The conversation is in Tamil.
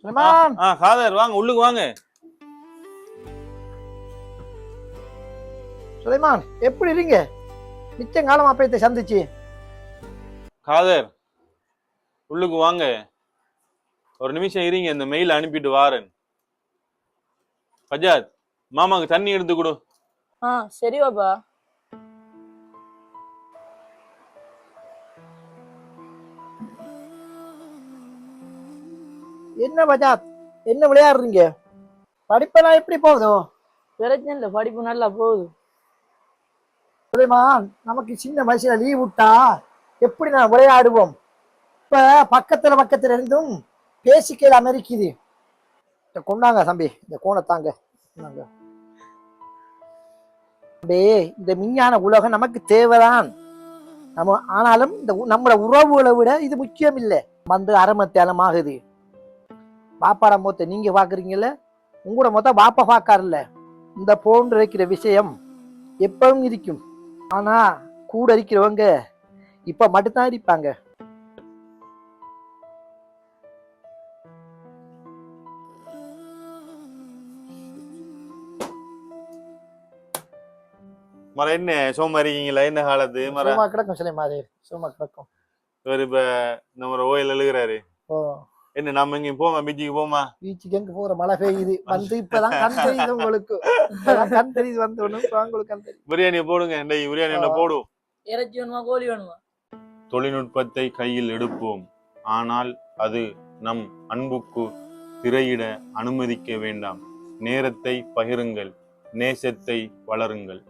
சுலைமான் காதர் வாங்க, உள்ளுக்கு வாங்க. சுலைமான் எப்படி இருங்க? மிச்சம் காலம் அப்பயத்தை சந்திச்சு. காதர் உள்ளுக்கு வாங்க, ஒரு நிமிஷம் இருங்க, இந்த மெயில் அனுப்பிட்டு வாரேன். பஜாத், மாமாக்கு தண்ணி எடுத்து கொடு. சரி பாப்பா. என்ன பஜாத், என்ன விளையாடுறீங்க? படிப்பெல்லாம் எப்படி போகுதோ? பிரச்சனை இல்லை, படிப்பு நல்லா போகுது. சுலைமான், நமக்கு சின்ன வயசுல லீவ் விட்டா எப்படி நான் விளையாடுவோம்? இப்ப பக்கத்துல இருந்தும் பேசிக்கலாம் இருக்குது. கொண்டாங்க தம்பி, இந்த கோணை தாங்க. இந்த விஞ்ஞான உலகம் நமக்கு தேவைதான். ஆனாலும் இந்த நம்மளோட உறவுகளை விட இது முக்கியம் இல்லை. வந்து அரமத்தியாலம் ஆகுது. பாப்பாட மொத்த நீங்க பாக்குறீங்கல்ல, உங்களோட மொத்த பாப்பா பாக்காருல்ல. இந்த போன்று இருக்கிற விஷயம் எப்பவும் இருக்கும். ஆனா கூட இருக்கிறவங்க இப்ப மட்டும்தான் இருப்பாங்க. மர என்ன சோமா இருக்கீங்களா? என்ன காலத்து சும்மா கிடக்கும் சிலை மாதிரி சும்மா கிடக்கும். இவர் இப்ப நம்ம ஓயில் எழுதுறாரு. என்ன நம்ம எங்க போமா? பீச்சுக்கு போமா? பீச்சுக்கு எங்க போற? மழை பெய்யுது. வந்து இப்பதான் கண் தெரியுது உங்களுக்கு. கண் தெரியுது வந்து உங்களுக்கு கண் தெரியுது. பிரியாணி போடுங்க. பிரியாணி என்ன போடும்? இறைச்சி வேணுமா, கோழி வேணுமா? தொழில்நுட்பத்தை கையில் எடுப்போம், ஆனால் அது நம் அன்புக்கு திரையிட அனுமதிக்க வேண்டாம். நேரத்தை பகிருங்கள், நேசத்தை வளருங்கள்.